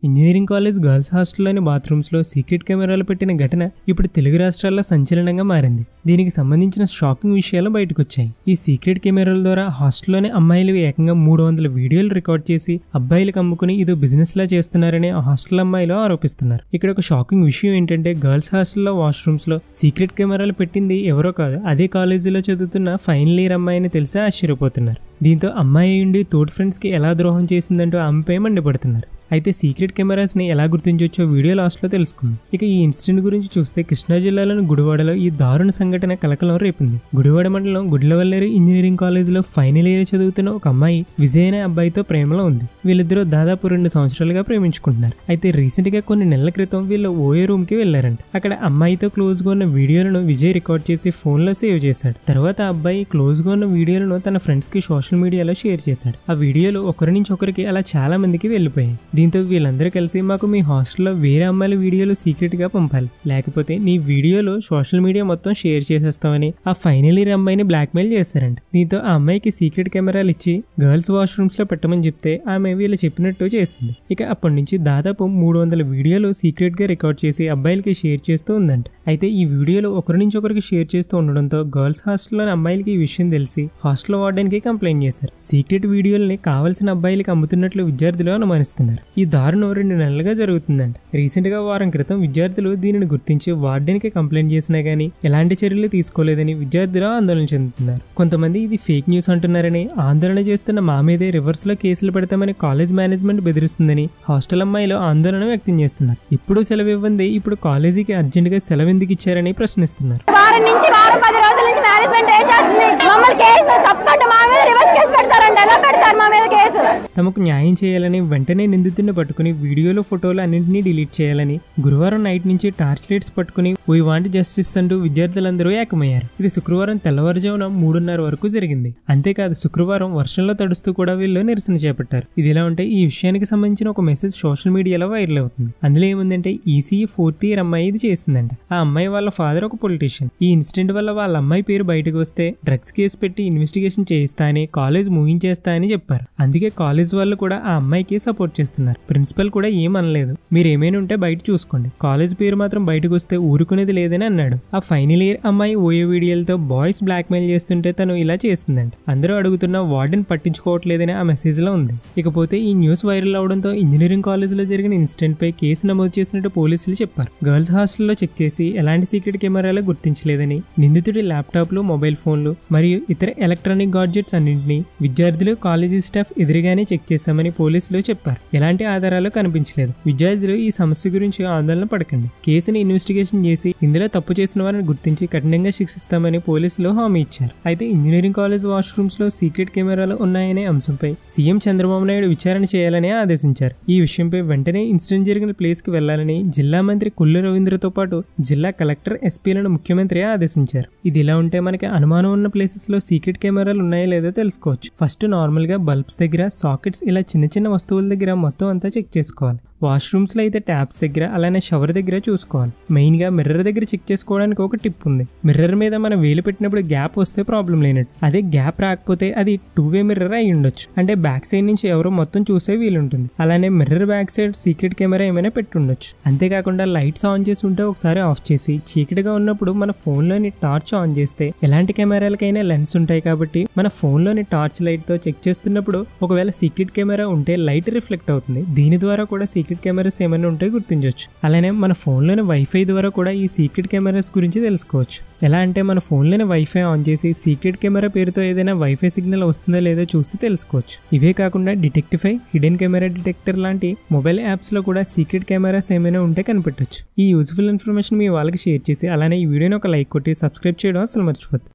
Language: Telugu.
ఇంజనీరింగ్ కాలేజ్ గర్ల్స్ హాస్టల్లోని బాత్రూమ్స్లో సీక్రెట్ కెమెరాలు పెట్టిన ఘటన ఇప్పుడు తెలుగు రాష్ట్రాల్లో సంచలనంగా మారింది. దీనికి సంబంధించిన షాకింగ్ విషయాలు బయటకొచ్చాయి. ఈ సీక్రెట్ కెమెరాల ద్వారా హాస్టల్లోని అమ్మాయిలు ఏకంగా 300 వీడియోలు రికార్డ్ చేసి అబ్బాయిలకు అమ్ముకుని ఇదో బిజినెస్ లా చేస్తున్నారని ఆ హాస్టల్ అమ్మాయిలు ఆరోపిస్తున్నారు. ఇక్కడ ఒక షాకింగ్ విషయం ఏంటంటే గర్ల్స్ హాస్టల్లో వాష్రూమ్స్ లో సీక్రెట్ కెమెరాలు పెట్టింది ఎవరో కాదు, అదే కాలేజీలో చదువుతున్న ఫైనల్ ఇయర్ అమ్మాయిని తెలిసి ఆశ్చర్యపోతున్నారు. దీంతో అమ్మాయి ఉండి తోటి ఫ్రెండ్స్ కి ఎలా ద్రోహం చేసిందంటూ ఆమెపై మండిపడుతున్నారు. అయితే సీక్రెట్ కెమెరాస్ ని ఎలా గుర్తించవచ్చో వీడియో లాస్ట్ లో తెలుసుకుందాం. ఇక ఈ ఇన్సిడెంట్ గురించి చూస్తే కృష్ణా జిల్లాలోని గుడివాడలో ఈ దారుణ సంఘటన కలకలం రేపింది. గుడివాడ మండలం గుడ్లవల్లేరు ఇంజనీరింగ్ కాలేజ్ లో ఫైనల్ ఇయర్ చదువుతున్న ఒక అమ్మాయి విజయ్ అనే అబ్బాయితో ప్రేమలో ఉంది. వీళ్ళిద్దరూ దాదాపు 2 సంవత్సరాలుగా ప్రేమించుకుంటున్నారు. అయితే రీసెంట్ గా కొన్ని నెలల క్రితం వీళ్ళు ఓఏ రూమ్ కి వెళ్లారంట. అక్కడ అమ్మాయితో క్లోజ్ గా ఉన్న వీడియోలను విజయ్ రికార్డ్ చేసి ఫోన్ లో సేవ్ చేశాడు. తర్వాత ఆ అబ్బాయి క్లోజ్ గా ఉన్న వీడియోలను తన ఫ్రెండ్స్ కి సోషల్ మీడియాలో షేర్ చేశాడు. ఆ వీడియోలు ఒకరి నుంచి ఒకరికి అలా చాలా మందికి వెళ్లిపోయాయి. దీంతో వీళ్ళందరూ కలిసి మాకు మీ హాస్టల్లో వేరే అమ్మాయిల వీడియోలు సీక్రెట్ గా పంపాలి, లేకపోతే నీ వీడియోలు సోషల్ మీడియా మొత్తం షేర్ చేసేస్తామని ఆ ఫైనల్ ఇయర్ అమ్మాయిని బ్లాక్మెయిల్ చేశారంట. దీంతో ఆ అమ్మాయికి సీక్రెట్ కెమెరాలు ఇచ్చి గర్ల్స్ వాష్రూమ్స్ లో పెట్టమని చెప్తే ఆమె వీళ్ళు చెప్పినట్టు చేసింది. ఇక అప్పటి నుంచి దాదాపు 300 వీడియోలు సీక్రెట్ గా రికార్డ్ చేసి అబ్బాయిలకి షేర్ చేస్తూ ఉందంట. అయితే ఈ వీడియోలు ఒకరి నుంచి ఒకరికి షేర్ చేస్తూ ఉండడంతో గర్ల్స్ హాస్టల్లోని అమ్మాయిలకి ఈ విషయం తెలిసి హాస్టల్ వార్డెన్కి కంప్లైంట్ చేశారు. సీక్రెట్ వీడియోల్ని కావాల్సిన అబ్బాయిలకి అమ్ముతున్నట్లు విద్యార్థులు అనుమానిస్తున్నారు. ఈ దారుణం 2 నెలలుగా జరుగుతుందంట. రీసెంట్ గా వారం క్రితం విద్యార్థులు దీనిని గుర్తించి వార్డెన్ కి కంప్లైంట్ చేసినా గానీ ఎలాంటి చర్యలు తీసుకోలేదని విద్యార్థులు ఆందోళన చెందుతున్నారు. కొంతమంది ఇది ఫేక్ న్యూస్ అంటున్నారని, ఆందోళన చేస్తున్న మా మీదే రివర్స్ లో కేసులు పెడతామని కాలేజ్ మేనేజ్మెంట్ బెదిరిస్తుందని హాస్టల్ అమ్మాయిలు ఆందోళన వ్యక్తం చేస్తున్నారు. ఇప్పుడు సెలవు ఇవ్వండి, ఇప్పుడు కాలేజీకి అర్జెంట్ గా సెలవు ఎందుకు ఇచ్చారని ప్రశ్నిస్తున్నారు. తమకు న్యాయం చేయాలని వెంటనే నిందితుడిని పట్టుకుని వీడియోలో ఫోటోలు అన్నింటినీ డిలీట్ చేయాలని గురువారం నైట్ నుంచి టార్చ్ లైట్స్ పట్టుకుని వీ వాంట్ జస్టిస్ అంటూ విద్యార్థులందరూ ఏకమయ్యారు. ఇది శుక్రవారం తెల్లవారుజామున 3:30 వరకు జరిగింది. అంతేకాదు శుక్రవారం వర్షంలో తడుస్తూ కూడా వీళ్ళు నిరసన చేపట్టారు. ఇది ఇలా ఉంటే ఈ విషయానికి సంబంధించిన ఒక మెసేజ్ సోషల్ మీడియాలో వైరల్ అవుతుంది. అందులో ఏముందంటే ఈసీఈ 4th ఇయర్ అమ్మాయి ఇది చేసిందంట. ఆ అమ్మాయి వాళ్ళ ఫాదర్ ఒక పొలిటీషియన్. ఈ ఇన్సిడెంట్ వల్ల వాళ్ళ అమ్మాయి పేరు బయటకు వస్తే డ్రగ్స్ కేసు పెట్టి ఇన్వెస్టిగేషన్ చేయిస్తా అని, కాలేజ్ ముగించేస్తా అని చెప్పారు. అందుకే కాలేజ్ వాళ్ళు కూడా ఆ అమ్మాయికి సపోర్ట్ చేస్తున్నారు. ప్రిన్సిపల్ కూడా ఏమనలేదు, మీరు ఏమైనా ఉంటే బయట చూసుకోండి, కాలేజ్ పేరు మాత్రం బయటకు వస్తే ఊరుకునేది లేదని అన్నాడు. ఆ ఫైనల్ ఇయర్ అమ్మాయి ఓయో వీడియోలతో బాయ్స్ బ్లాక్మెయిల్ చేస్తుంటే తను ఇలా చేస్తుందంట. అందరూ అడుగుతున్న వార్డెన్ పట్టించుకోవట్లేదని ఆ మెసేజ్ లో ఉంది. ఇకపోతే ఈ న్యూస్ వైరల్ అవడంతో ఇంజనీరింగ్ కాలేజ్ లో జరిగిన ఇన్సిడెంట్ పై కేసు నమోదు చేసినట్టు పోలీసులు చెప్పారు. గర్ల్స్ హాస్టల్లో చెక్ చేసి ఎలాంటి సీక్రెట్ కెమెరాలు గుర్తించలేదని, నిందితుడి ల్యాప్టాప్లు, మొబైల్ ఫోన్లు మరియు ఇతర ఎలక్ట్రానిక్ గాడ్జెట్స్ అన్నింటినీ విద్యార్థులు, కాలేజీ స్టాఫ్ ఎదురుగానే చెక్ చేశామని పోలీసులు చెప్పారు. ఎలాంటి ఆధారాలు కనిపించలేదు. విద్యార్థులు ఈ సమస్య గురించి ఆందోళన పడకండి, కేసుని ఇన్వెస్టిగేషన్ చేసి ఇందులో తప్పు చేసిన వారిని గుర్తించి కఠినంగా శిక్షిస్తామని పోలీసులు హామీ ఇచ్చారు. అయితే ఇంజనీరింగ్ కాలేజ్ వాష్రూమ్స్ లో సీక్రెట్ కెమెరాలు ఉన్నాయనే అంశంపై సీఎం చంద్రబాబు నాయుడు విచారణ చేయాలని ఆదేశించారు. ఈ విషయంపై వెంటనే ఇన్సిడెంట్ జరిగిన ప్లేస్ కి వెళ్లాలని జిల్లా మంత్రి కొల్లు రవీంద్రతో పాటు జిల్లా కలెక్టర్, ఎస్పీలను ముఖ్యమంత్రి ఆదేశించారు. ఇది ఇలా ఉంటే మనకి అనుమానం ఉన్న ప్లేసెస్ లో సీక్రెట్ కెమెరాలు ఉన్నాయో లేదో తెలుసుకోవచ్చు. ఫస్ట్ నార్మల్ గా బల్బ్స్ దగ్గర, సాకెట్స్, ఇలా చిన్న చిన్న వస్తువుల దగ్గర మొత్తం అంతా చెక్ చేసుకోవాలి. వాష్రూమ్స్ లో అయితే ట్యాప్స్ దగ్గర, అలానే షవర్ దగ్గర చూసుకోవాలి. మెయిన్ గా మిర్రర్ దగ్గర చెక్ చేసుకోవడానికి ఒక టిప్ ఉంది. మిర్రర్ మీద మనం వేలు పెట్టినప్పుడు గ్యాప్ వస్తే ప్రాబ్లం లేనట్టు, అదే గ్యాప్ రాకపోతే అది 2-వే మిర్రర్ అయి ఉండొచ్చు. అంటే బ్యాక్ సైడ్ నుంచి ఎవరో మొత్తం చూసే వీలుంటుంది. అలానే mirror back side secret camera ఏమైనా పెట్టుండొచ్చు. అంతేకాకుండా లైట్స్ ఆన్ చేసి ఉంటే ఒకసారి ఆఫ్ చేసి, చీకటిగా ఉన్నప్పుడు మన ఫోన్ లోని టార్చ్ ఆన్ చేస్తే ఎలాంటి కెమెరాలకైనా లెన్స్ ఉంటాయి కాబట్టి మన ఫోన్ లోని టార్చ్ లైట్ తో చెక్ చేస్తున్నప్పుడు ఒకవేళ సీక్రెట్ కెమెరా ఉంటే లైట్ రిఫ్లెక్ట్ అవుతుంది. దీని ద్వారా కూడా సీక్రెట్ కెమెరాస్ ఏమైనా ఉంటే గుర్తించవచ్చు. అలానే మన ఫోన్లోని వైఫై ద్వారా కూడా ఈ సీక్రెట్ కెమెరాస్ గురించి తెలుసుకోవచ్చు. ఎలా అంటే మన ఫోన్లోని వైఫై ఆన్ చేసి సీక్రెట్ కెమెరా పేరుతో ఏదైనా వైఫై సిగ్నల్ వస్తుందో లేదో చూసి తెలుసుకోవచ్చు. ఇవే కాకుండా డిటెక్టిఫై, హిడెన్ కెమెరా డిటెక్టర్ లాంటి మొబైల్ యాప్స్ లో కూడా సీక్రెట్ కెమెరాస్ ఏమైనా ఉంటే కనిపెట్టొచ్చు. ఈ యూజ్ఫుల్ ఇన్ఫర్మేషన్ మీ వాళ్ళకి షేర్ చేసి అలానే ఈ వీడియోని ఒక లైక్ కొట్టి సబ్స్క్రైబ్ చేయడం అసలు మర్చిపోద్దు.